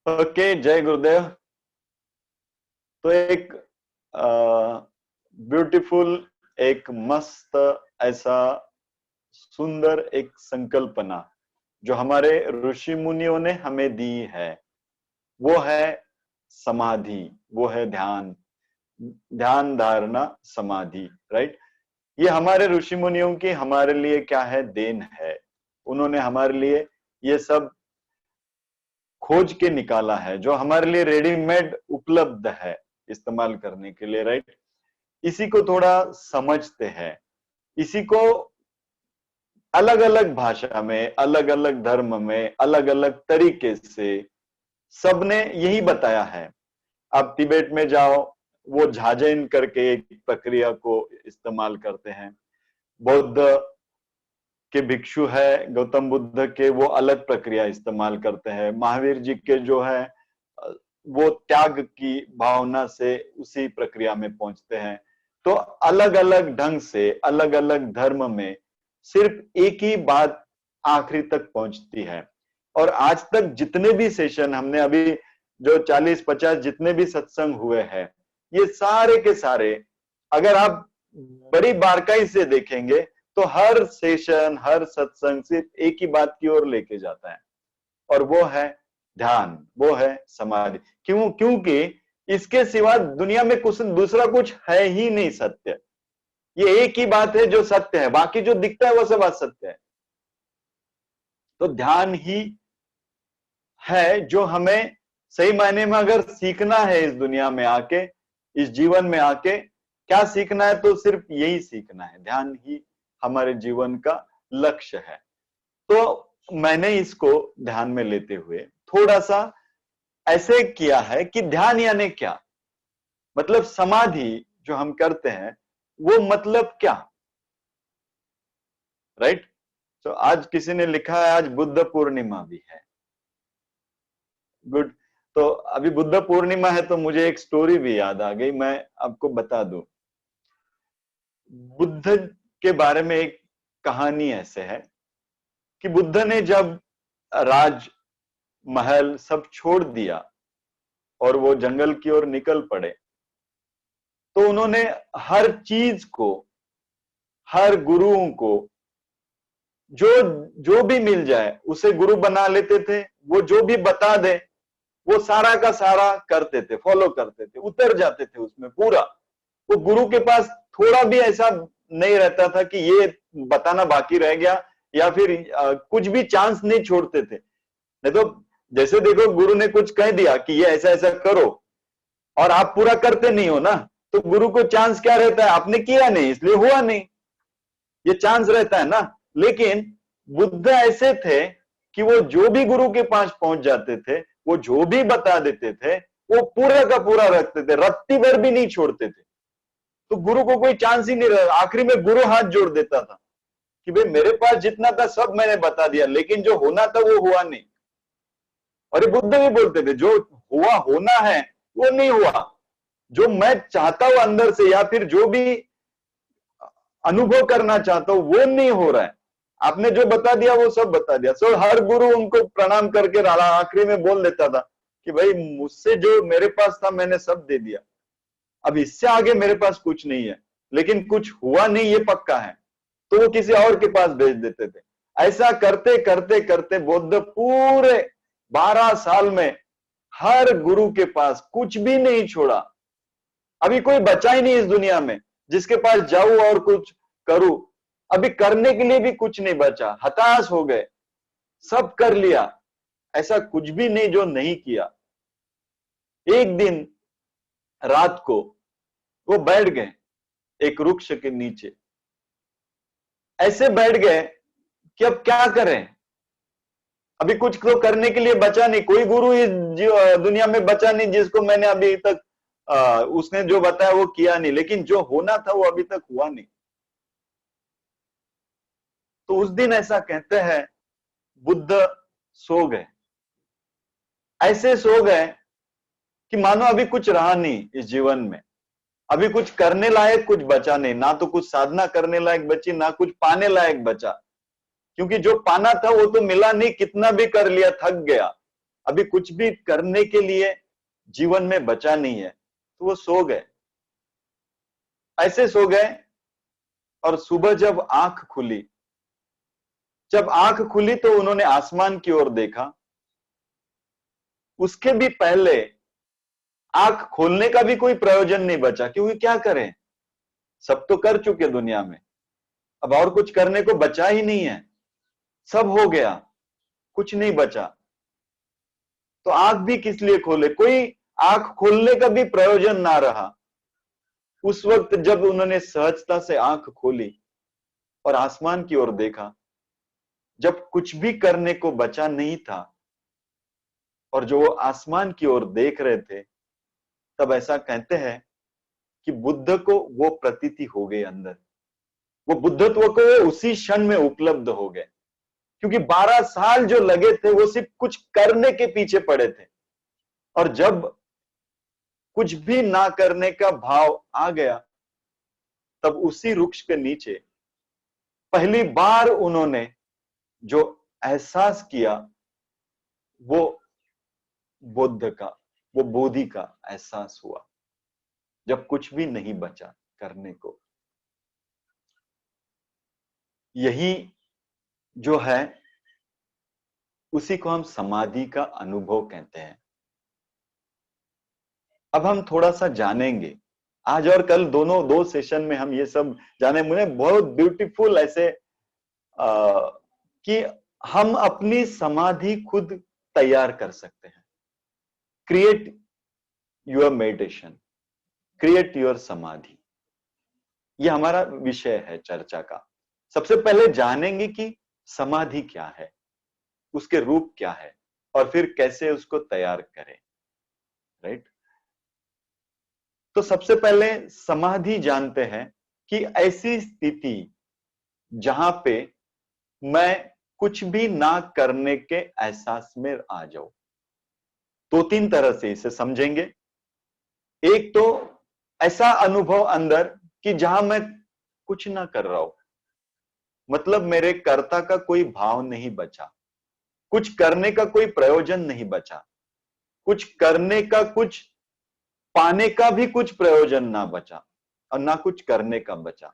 Okay, जय गुरुदेव। तो एक ब्यूटीफुल, एक मस्त, ऐसा सुंदर एक संकल्पना जो हमारे ऋषि मुनियों ने हमें दी है, वो है समाधि, वो है ध्यान। ध्यान धारणा समाधि, राइट। ये हमारे ऋषि मुनियों की हमारे लिए क्या है, देन है। उन्होंने हमारे लिए ये सब खोज के निकाला है, जो हमारे लिए रेडीमेड उपलब्ध है इस्तेमाल करने के लिए, राइट। इसी को थोड़ा समझते हैं, इसी को अलग अलग भाषा में, अलग अलग धर्म में, अलग अलग तरीके से सबने यही बताया है। आप तिब्बत में जाओ, वो झाजेन करके एक प्रक्रिया को इस्तेमाल करते हैं। बौद्ध के भिक्षु है, गौतम बुद्ध के, वो अलग प्रक्रिया इस्तेमाल करते हैं। महावीर जी के जो है वो त्याग की भावना से उसी प्रक्रिया में पहुंचते हैं। तो अलग अलग ढंग से, अलग अलग धर्म में सिर्फ एक ही बात आखिरी तक पहुंचती है। और आज तक जितने भी सेशन हमने अभी, जो 40-50 जितने भी सत्संग हुए हैं, ये सारे के सारे अगर आप बड़ी बारकाई से देखेंगे तो हर सेशन, हर सत्संग सिर्फ एक ही बात की ओर लेके जाता है, और वो है ध्यान, वो है समाधि। क्यों? क्योंकि इसके सिवा दुनिया में कुछ दूसरा कुछ है ही नहीं सत्य। ये एक ही बात है जो सत्य है, बाकी जो दिखता है वो सब असत्य है। तो ध्यान ही है जो हमें सही मायने में अगर सीखना है इस दुनिया में आके, इस जीवन में आके क्या सीखना है, तो सिर्फ यही सीखना है। ध्यान ही हमारे जीवन का लक्ष्य है। तो मैंने इसको ध्यान में लेते हुए थोड़ा सा ऐसे किया है कि ध्यान यानी क्या, मतलब समाधि जो हम करते हैं वो मतलब क्या, राइट। तो आज किसी ने लिखा है आज बुद्ध पूर्णिमा भी है। गुड। तो अभी बुद्ध पूर्णिमा है तो मुझे एक स्टोरी भी याद आ गई, मैं आपको बता दूं। बुद्ध के बारे में एक कहानी ऐसे है कि बुद्ध ने जब राज महल सब छोड़ दिया और वो जंगल की ओर निकल पड़े, तो उन्होंने हर चीज को, हर गुरुओं को, जो जो भी मिल जाए उसे गुरु बना लेते थे। वो जो भी बता दे वो सारा का सारा करते थे, फॉलो करते थे, उतर जाते थे उसमें पूरा। वो गुरु के पास थोड़ा भी ऐसा नहीं रहता था कि ये बताना बाकी रह गया, या फिर कुछ भी चांस नहीं छोड़ते थे। नहीं तो जैसे देखो, गुरु ने कुछ कह दिया कि ये ऐसा ऐसा करो और आप पूरा करते नहीं हो ना, तो गुरु को चांस क्या रहता है, आपने किया नहीं इसलिए हुआ नहीं, ये चांस रहता है ना। लेकिन बुद्ध ऐसे थे कि वो जो भी गुरु के पास पहुंच जाते थे, वो जो भी बता देते थे वो पूरा का पूरा रखते थे, रत्ती भर भी नहीं छोड़ते थे। तो गुरु को कोई चांस ही नहीं रहा। आखिरी में गुरु हाथ जोड़ देता था कि भाई मेरे पास जितना था सब मैंने बता दिया, लेकिन जो होना था वो हुआ नहीं। और ये बुद्ध भी बोलते थे जो हुआ होना है वो नहीं हुआ, जो मैं चाहता हूं अंदर से या फिर जो भी अनुभव करना चाहता हूं वो नहीं हो रहा है। आपने जो बता दिया वो सब बता दिया। सो हर गुरु उनको प्रणाम करके आखिरी में बोल देता था कि भाई मुझसे जो मेरे पास था मैंने सब दे दिया, अब इससे आगे मेरे पास कुछ नहीं है। लेकिन कुछ हुआ नहीं ये पक्का है, तो वो किसी और के पास भेज देते थे। ऐसा करते करते करते बुद्ध पूरे 12 साल में हर गुरु के पास कुछ भी नहीं छोड़ा। अभी कोई बचा ही नहीं इस दुनिया में जिसके पास जाऊं और कुछ करूं। अभी करने के लिए भी कुछ नहीं बचा, हताश हो गए, सब कर लिया, ऐसा कुछ भी नहीं जो नहीं किया। एक दिन रात को वो बैठ गए एक वृक्ष के नीचे, ऐसे बैठ गए कि अब क्या करें, अभी कुछ तो करने के लिए बचा नहीं। कोई गुरु इस दुनिया में बचा नहीं जिसको मैंने अभी तक उसने जो बताया वो किया नहीं, लेकिन जो होना था वो अभी तक हुआ नहीं। तो उस दिन ऐसा कहते हैं बुद्ध सो गए, ऐसे सो गए कि मानो अभी कुछ रहा नहीं इस जीवन में, अभी कुछ करने लायक कुछ बचा नहीं, ना तो कुछ साधना करने लायक बची, ना कुछ पाने लायक बचा। क्योंकि जो पाना था वो तो मिला नहीं, कितना भी कर लिया थक गया। अभी कुछ भी करने के लिए जीवन में बचा नहीं है, तो वो सो गए। ऐसे सो गए और सुबह जब आंख खुली, तो उन्होंने आसमान की ओर देखा। उसके भी पहले आंख खोलने का भी कोई प्रयोजन नहीं बचा, क्योंकि क्या करें, सब तो कर चुके दुनिया में, अब और कुछ करने को बचा ही नहीं है, सब हो गया, कुछ नहीं बचा। तो आंख भी किस लिए खोले, कोई आंख खोलने का भी प्रयोजन ना रहा। उस वक्त जब उन्होंने सहजता से आंख खोली और आसमान की ओर देखा, जब कुछ भी करने को बचा नहीं था और जो वो आसमान की ओर देख रहे थे, तब ऐसा कहते हैं कि बुद्ध को वो प्रतीति हो गई अंदर, वो बुद्धत्व को उसी क्षण में उपलब्ध हो गए। क्योंकि 12 साल जो लगे थे वो सिर्फ कुछ करने के पीछे पड़े थे, और जब कुछ भी ना करने का भाव आ गया, तब उसी वृक्ष के नीचे पहली बार उन्होंने जो एहसास किया, वो बुद्ध का, वो बोधि का एहसास हुआ, जब कुछ भी नहीं बचा करने को। यही जो है, उसी को हम समाधि का अनुभव कहते हैं। अब हम थोड़ा सा जानेंगे, आज और कल दोनों दो सेशन में हम ये सब जाने। मुझे बहुत ब्यूटीफुल ऐसे कि हम अपनी समाधि खुद तैयार कर सकते हैं। Create your meditation, create your समाधि, ये हमारा विषय है चर्चा का। सबसे पहले जानेंगे कि समाधि क्या है, उसके रूप क्या है, और फिर कैसे उसको तैयार करें, राइट। तो सबसे पहले समाधि जानते हैं कि ऐसी स्थिति जहां पे मैं कुछ भी ना करने के एहसास में आ जाऊं। दो तीन तरह से इसे समझेंगे। एक तो ऐसा अनुभव अंदर कि जहां मैं कुछ ना कर रहा हूं, मतलब मेरे कर्ता का कोई भाव नहीं बचा, कुछ करने का कोई प्रयोजन नहीं बचा, कुछ करने का, कुछ पाने का भी कुछ प्रयोजन ना बचा, और ना कुछ करने का बचा।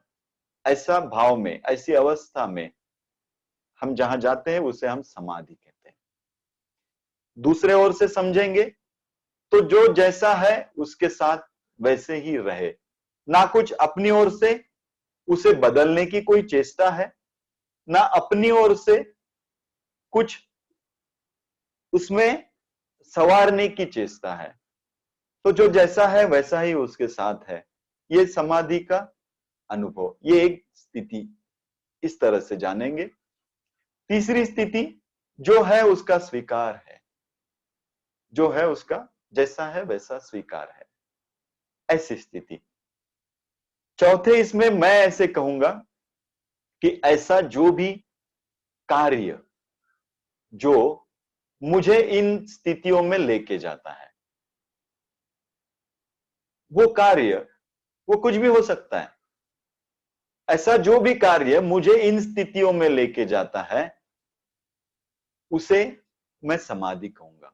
ऐसा भाव में, ऐसी अवस्था में हम जहां जाते हैं उसे हम समाधि कहते हैं। दूसरे ओर से समझेंगे तो जो जैसा है उसके साथ वैसे ही रहे, ना कुछ अपनी ओर से उसे बदलने की कोई चेष्टा है, ना अपनी ओर से कुछ उसमें संवारने की चेष्टा है। तो जो जैसा है वैसा ही उसके साथ है। ये समाधि का अनुभव, ये एक स्थिति, इस तरह से जानेंगे। तीसरी स्थिति जो है उसका स्वीकार है, जो है उसका जैसा है वैसा स्वीकार है, ऐसी स्थिति। चौथे इसमें मैं ऐसे कहूंगा कि ऐसा जो भी कार्य जो मुझे इन स्थितियों में लेके जाता है, वो कार्य, वो कुछ भी हो सकता है। ऐसा जो भी कार्य मुझे इन स्थितियों में लेके जाता है, उसे मैं समाधि कहूंगा।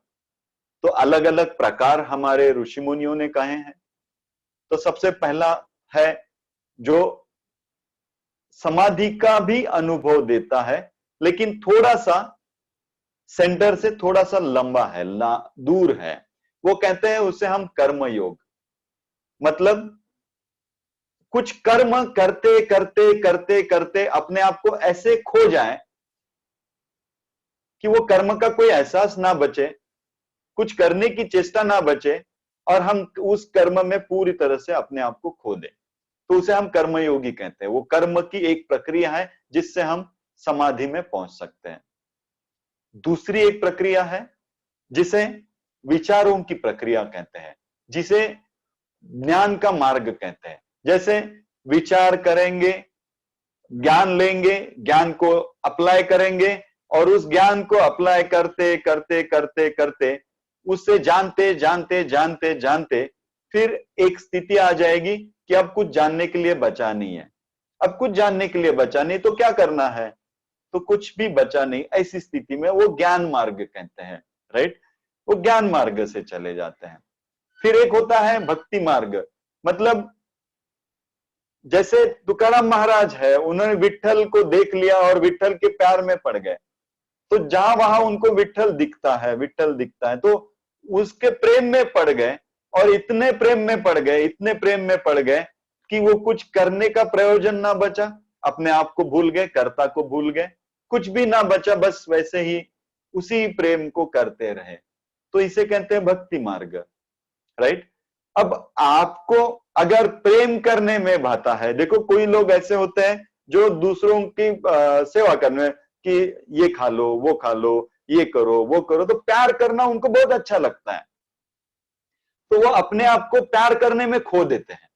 तो अलग अलग प्रकार हमारे ऋषि मुनियों ने कहे हैं। तो सबसे पहला है जो समाधि का भी अनुभव देता है, लेकिन थोड़ा सा सेंटर से थोड़ा सा लंबा है, दूर है। वो कहते हैं उसे हम कर्म योग। मतलब कुछ कर्म करते करते करते करते अपने आप को ऐसे खो जाए कि वो कर्म का कोई एहसास ना बचे, कुछ करने की चेष्टा ना बचे, और हम उस कर्म में पूरी तरह से अपने आप को खो दें, तो उसे हम कर्मयोगी कहते हैं। वो कर्म की एक प्रक्रिया है जिससे हम समाधि में पहुंच सकते हैं। दूसरी एक प्रक्रिया है जिसे विचारों की प्रक्रिया कहते हैं, जिसे ज्ञान का मार्ग कहते हैं। जैसे विचार करेंगे, ज्ञान लेंगे, ज्ञान को अप्लाई करेंगे, और उस ज्ञान को अप्लाई करते करते करते करते, उससे जानते जानते जानते जानते फिर एक स्थिति आ जाएगी कि अब कुछ जानने के लिए बचा नहीं है। अब कुछ जानने के लिए बचा नहीं तो क्या करना है, तो कुछ भी बचा नहीं। ऐसी स्थिति में वो ज्ञान मार्ग कहते हैं, राइट। वो ज्ञान मार्ग से चले जाते हैं। फिर एक होता है भक्ति मार्ग, मतलब जैसे तुकाराम महाराज है, उन्होंने विट्ठल को देख लिया और विट्ठल के प्यार में पड़ गए। तो जहां वहां उनको विट्ठल दिखता है, विट्ठल दिखता है, तो उसके प्रेम में पड़ गए, और इतने प्रेम में पड़ गए, इतने प्रेम में पड़ गए कि वो कुछ करने का प्रयोजन ना बचा, अपने आप को भूल गए, कर्ता को भूल गए, कुछ भी ना बचा, बस वैसे ही उसी प्रेम को करते रहे। तो इसे कहते हैं भक्ति मार्ग, राइट। अब आपको अगर प्रेम करने में भाता है, देखो कोई लोग ऐसे होते हैं जो दूसरों की सेवा करने में, कि ये खा लो, वो खा लो, ये करो, वो करो, तो प्यार करना उनको बहुत अच्छा लगता है, तो वो अपने आप को प्यार करने में खो देते हैं,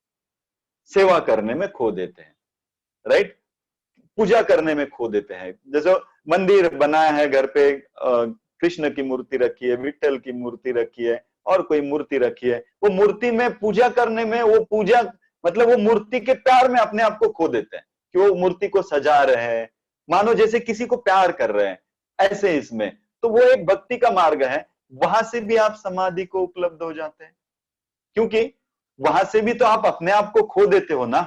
सेवा करने में खो देते हैं, राइट, पूजा करने में खो देते हैं। जैसे मंदिर बनाया है घर पे, कृष्ण की मूर्ति रखी है, विट्ठल की मूर्ति रखी है, और कोई मूर्ति रखी है, वो मूर्ति में पूजा करने में, वो पूजा मतलब वो मूर्ति के प्यार में अपने आप को खो देते हैं, कि वो मूर्ति को सजा रहे हैं, मानो जैसे किसी को प्यार कर रहे हैं, ऐसे इसमें। तो वो एक भक्ति का मार्ग है, वहां से भी आप समाधि को उपलब्ध हो जाते हैं, क्योंकि वहां से भी तो आप अपने आप को खो देते हो ना,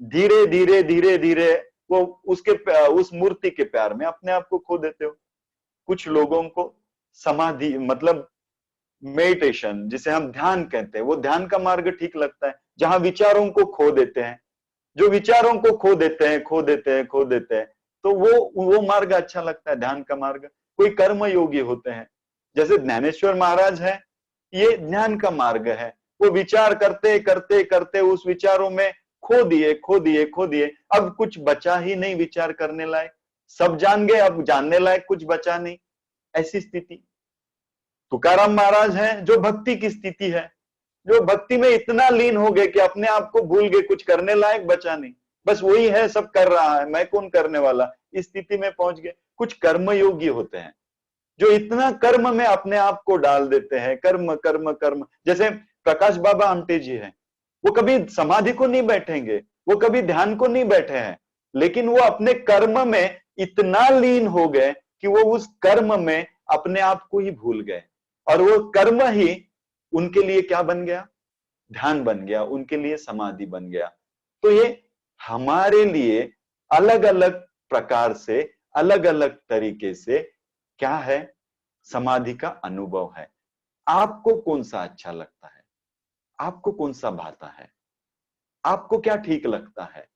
धीरे धीरे धीरे धीरे वो उसके उस मूर्ति के प्यार में अपने आप को खो देते हो। कुछ लोगों को समाधि मतलब मेडिटेशन, जिसे हम ध्यान कहते हैं, वो ध्यान का मार्ग ठीक लगता है, जहां विचारों को खो देते हैं, जो विचारों को खो देते हैं, खो देते हैं, खो देते हैं, तो वो मार्ग अच्छा लगता है, ध्यान का मार्ग। कोई कर्म योगी होते हैं, जैसे ज्ञानेश्वर महाराज है, ये ध्यान का मार्ग है, वो विचार करते करते करते उस विचारों में खो दिए, खो दिए, खो दिए, अब कुछ बचा ही नहीं विचार करने लायक, सब जान गए, अब जानने लायक कुछ बचा नहीं, ऐसी स्थिति। तुकाराम महाराज हैं, जो भक्ति की स्थिति है, जो भक्ति में इतना लीन हो गए कि अपने आप को भूल गए, कुछ करने लायक बचा नहीं, बस वही है, सब कर रहा है, मैं कौन करने वाला, इस स्थिति में पहुंच गए। कुछ कर्मयोगी होते हैं, जो इतना कर्म में अपने आप को डाल देते हैं, कर्म कर्म कर्म। जैसे प्रकाश बाबा आमटे जी हैं, वो कभी समाधि को नहीं बैठेंगे, वो कभी ध्यान को नहीं बैठे हैं, लेकिन वो अपने कर्म में इतना लीन हो गए कि वो उस कर्म में अपने आप को ही भूल गए, और वो कर्म ही उनके लिए क्या बन गया, ध्यान बन गया, उनके लिए समाधि बन गया। तो ये हमारे लिए अलग अलग प्रकार से, अलग अलग तरीके से क्या है, समाधि का अनुभव है। आपको कौन सा अच्छा लगता है, आपको कौन सा भाता है, आपको क्या ठीक लगता है,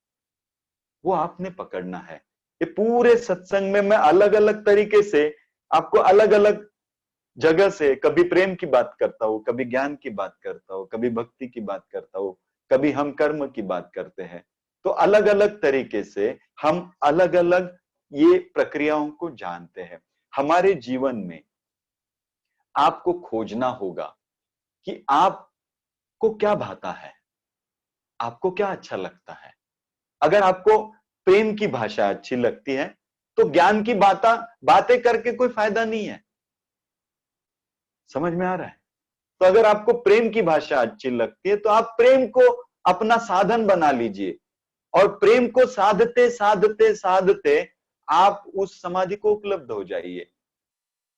वो आपने पकड़ना है। ये पूरे सत्संग में मैं अलग अलग तरीके से आपको अलग अलग जगह से, कभी प्रेम की बात करता हूं, कभी ज्ञान की बात करता हूं, कभी भक्ति की बात करता हूं, कभी हम कर्म की बात करते हैं। तो अलग अलग तरीके से हम अलग अलग ये प्रक्रियाओं को जानते हैं। हमारे जीवन में आपको खोजना होगा कि आपको क्या भाता है, आपको क्या अच्छा लगता है। अगर आपको प्रेम की भाषा अच्छी लगती है, तो ज्ञान की बातें करके कोई फायदा नहीं है। समझ में आ रहा है? तो अगर आपको प्रेम की भाषा अच्छी लगती है, तो आप प्रेम को अपना साधन बना लीजिए, और प्रेम को साधते साधते साधते आप उस समाधि को उपलब्ध हो जाइए।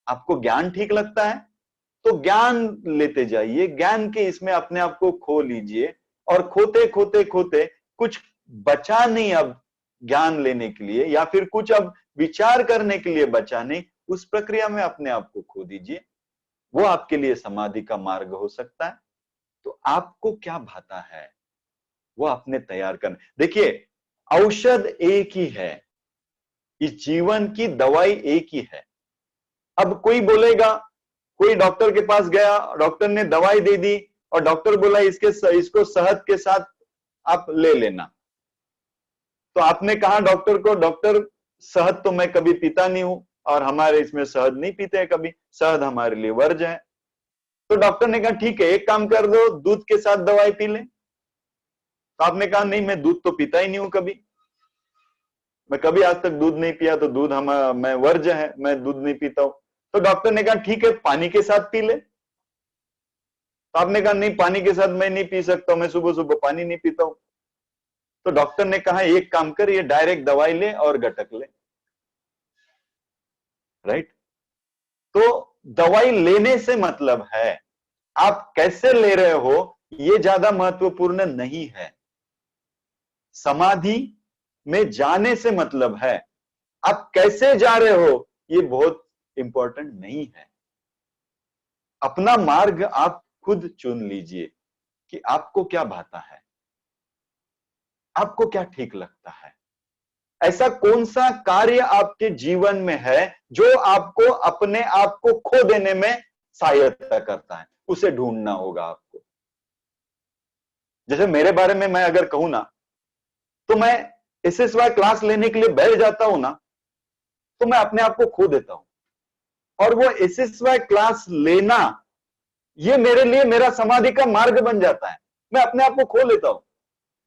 आपको ज्ञान ठीक लगता है, तो ज्ञान लेते जाइए, ज्ञान के इसमें अपने आप को खो लीजिए, और खोते खोते खोते कुछ बचा नहीं अब ज्ञान लेने के लिए, या फिर कुछ अब विचार करने के लिए बचा नहीं, उस प्रक्रिया में अपने आप को खो दीजिए। वो आपके लिए समाधि का मार्ग हो सकता है। तो आपको क्या भाता है, वो आपने तैयार करना। देखिए, औषध एक ही है, इस जीवन की दवाई एक ही है। अब कोई बोलेगा, कोई डॉक्टर के पास गया, डॉक्टर ने दवाई दे दी, और डॉक्टर बोला इसको शहद के साथ आप ले लेना। तो आपने कहा डॉक्टर को, डॉक्टर शहद तो मैं कभी पीता नहीं हूं, और हमारे इसमें शहद नहीं पीते हैं कभी, शहद हमारे लिए वर्ज्य है। तो डॉक्टर ने कहा ठीक है, एक काम कर दो, दूध के साथ दवाई पी ले। तो आपने कहा नहीं, मैं दूध तो पीता ही नहीं हूं कभी, मैं कभी आज तक दूध नहीं पिया, तो दूध मैं वर्ज्य है, मैं दूध नहीं पीता हूं। तो डॉक्टर ने कहा ठीक है, पानी के साथ पी ले। तो आपने कहा नहीं, पानी के साथ मैं नहीं पी सकता, मैं सुबह सुबह पानी नहीं पीता हूं। तो डॉक्टर ने कहा एक काम कर, ये डायरेक्ट दवाई ले और गटक ले, राइट। तो दवाई लेने से मतलब है, आप कैसे ले रहे हो ये ज्यादा महत्वपूर्ण नहीं है। समाधि में जाने से मतलब है, आप कैसे जा रहे हो ये बहुत इंपॉर्टेंट नहीं है। अपना मार्ग आप खुद चुन लीजिए कि आपको क्या भाता है, आपको क्या ठीक लगता है। ऐसा कौन सा कार्य आपके जीवन में है जो आपको अपने आप को खो देने में सहायता करता है, उसे ढूंढना होगा आपको। जैसे मेरे बारे में मैं अगर कहूं ना, तो मैं एसएसवाई क्लास लेने के लिए बैठ जाता हूं ना, तो मैं अपने आप को खो देता हूं। और वो एसएसवाई क्लास लेना, ये मेरे लिए मेरा समाधि का मार्ग बन जाता है। मैं अपने आप को खो लेता हूं,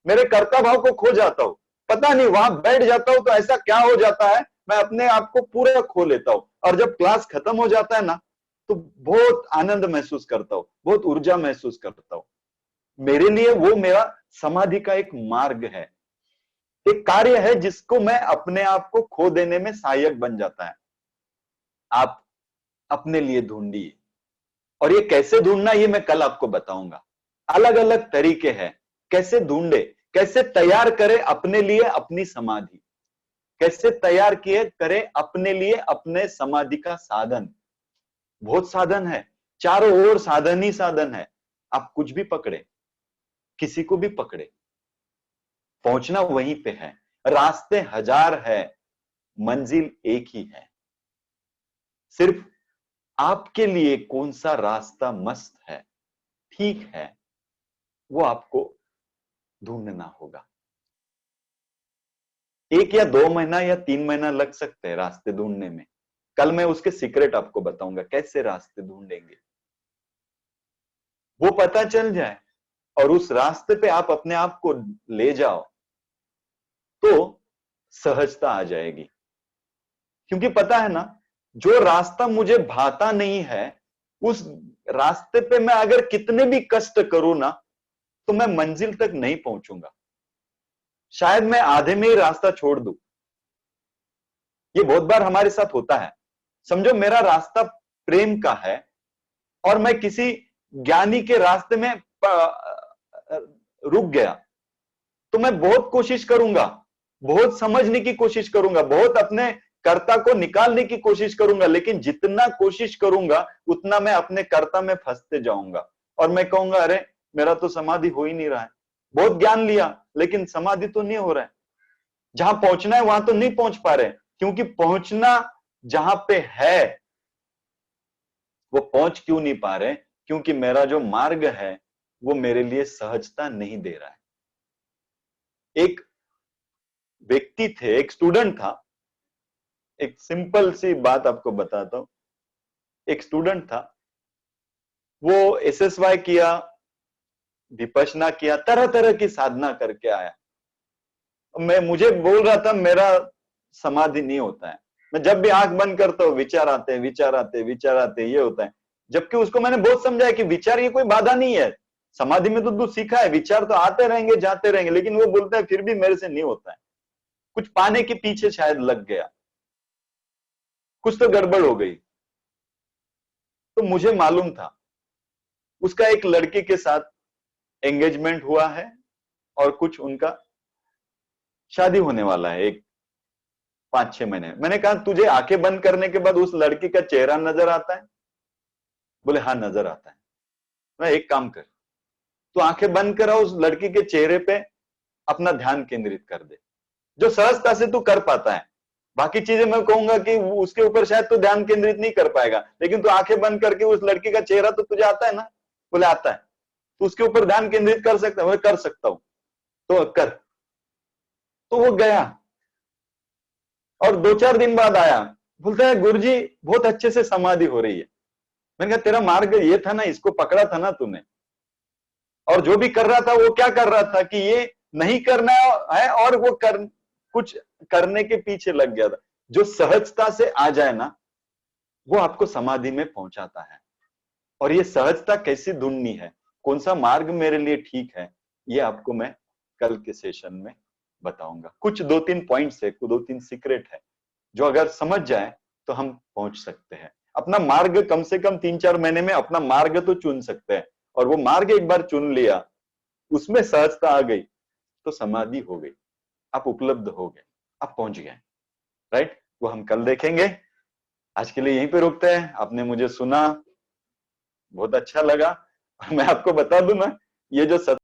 मेरे कर्ता भाव को खो जाता हूं। पता नहीं वहां बैठ जाता हूं तो ऐसा क्या हो जाता है, मैं अपने आप को पूरा खो लेता हूं। और जब क्लास खत्म हो जाता है ना, तो बहुत आनंद महसूस करता हूं, बहुत ऊर्जा महसूस करता हूं। मेरे लिए वो मेरा समाधि का एक मार्ग है, एक कार्य है जिसको मैं अपने आप को खो देने में सहायक बन जाता है। आप अपने लिए ढूंढिए, और ये कैसे ढूंढना ये मैं कल आपको बताऊंगा। अलग अलग तरीके हैं कैसे ढूंढे, कैसे तैयार करें अपने लिए अपनी समाधि, कैसे तैयार किए करें अपने लिए अपने समाधि का साधन। बहुत साधन है, चारों ओर साधन ही साधन है। आप कुछ भी पकड़े, किसी को भी पकड़े, पहुंचना वहीं पे है। रास्ते हजार है, मंजिल एक ही है। सिर्फ आपके लिए कौन सा रास्ता मस्त है, ठीक है, वो आपको ढूंढना होगा। 1 या 2 महीना या 3 महीना लग सकते हैं रास्ते ढूंढने में। कल मैं उसके सीक्रेट आपको बताऊंगा कैसे रास्ते ढूंढेंगे। वो पता चल जाए और उस रास्ते पे आप अपने आप को ले जाओ, तो सहजता आ जाएगी। क्योंकि पता है ना, जो रास्ता मुझे भाता नहीं है, उस रास्ते पे मैं अगर कितने भी कष्ट करूं ना, तो मैं मंजिल तक नहीं पहुंचूंगा। शायद मैं आधे में ही रास्ता छोड़ दूं। ये बहुत बार हमारे साथ होता है। समझो मेरा रास्ता प्रेम का है, और मैं किसी ज्ञानी के रास्ते में रुक गया, तो मैं बहुत कोशिश करूंगा, बहुत समझने की कोशिश करूंगा, बहुत अपने कर्ता को निकालने की कोशिश करूंगा, लेकिन जितना कोशिश करूंगा उतना मैं अपने कर्ता में फंसते जाऊंगा। और मैं कहूंगा अरे मेरा तो समाधि हो ही नहीं रहा है, बहुत ज्ञान लिया लेकिन समाधि तो नहीं हो रहा है। जहां पहुंचना है वहां तो नहीं पहुंच पा रहे, क्योंकि पहुंचना जहां पे है वो पहुंच क्यों नहीं पा रहे, क्योंकि मेरा जो मार्ग है वो मेरे लिए सहजता नहीं दे रहा है। एक व्यक्ति थे, एक स्टूडेंट था, एक सिंपल सी बात आपको बताता हूं। एक स्टूडेंट था, वो एसएसवाई किया, विपश्यना किया, तरह तरह की साधना करके आया। मुझे बोल रहा था मेरा समाधि नहीं होता है। मैं जब भी आंख बंद करता हूं विचार आते हैं, विचार आते हैं, विचार आते हैं, ये होता है। जबकि उसको मैंने बहुत समझाया कि विचार ये कोई बाधा नहीं है, समाधि में तो तू सीखा है, विचार तो आते रहेंगे जाते रहेंगे। लेकिन वो बोलता है फिर भी मेरे से नहीं होता है, कुछ पाने के पीछे शायद लग गया, कुछ तो गड़बड़ हो गई। तो मुझे मालूम था उसका एक लड़की के साथ एंगेजमेंट हुआ है, और कुछ उनका शादी होने वाला है एक 5-6 महीने। मैंने कहा तुझे आंखें बंद करने के बाद उस लड़की का चेहरा नजर आता है? बोले हाँ नजर आता है। मैं एक काम कर, तू आंखें बंद करा, उस लड़की के चेहरे पे अपना ध्यान केंद्रित कर दे, जो सहजता से तू कर पाता है। बाकी चीजें मैं कहूंगा कि उसके ऊपर शायद तू ध्यान केंद्रित नहीं कर पाएगा, लेकिन तू आंखें बंद करके उस लड़की का चेहरा तो तुझे आता है ना? बोले आता है। तो उसके ऊपर ध्यान केंद्रित कर सकता है? मैं कर सकता हूं। तो कर। तो वो गया, और 2-4 दिन बाद आया, बोलता है गुरुजी बहुत अच्छे से समाधि हो रही है। मैंने कहा तेरा मार्ग ये था ना, इसको पकड़ा था ना तूने। और जो भी कर रहा था वो क्या कर रहा था कि ये नहीं करना है, और वो कुछ करने के पीछे लग गया था। जो सहजता से आ जाए ना, वो आपको समाधि में पहुंचाता है। और ये सहजता कैसी ढूंढनी है, कौन सा मार्ग मेरे लिए ठीक है, ये आपको मैं कल के सेशन में बताऊंगा। कुछ 2-3 पॉइंट्स है, 2-3 सीक्रेट है, जो अगर समझ जाए तो हम पहुंच सकते हैं। अपना मार्ग कम से कम 3-4 महीने में अपना मार्ग तो चुन सकते हैं, और वो मार्ग एक बार चुन लिया, उसमें सहजता आ गई, तो समाधि हो गई, आप उपलब्ध हो गए, आप पहुंच गए। राइट, वो हम कल देखेंगे। आज के लिए यहीं पे रुकते हैं। आपने मुझे सुना, बहुत अच्छा लगा। मैं आपको बता दूं ना, ये जो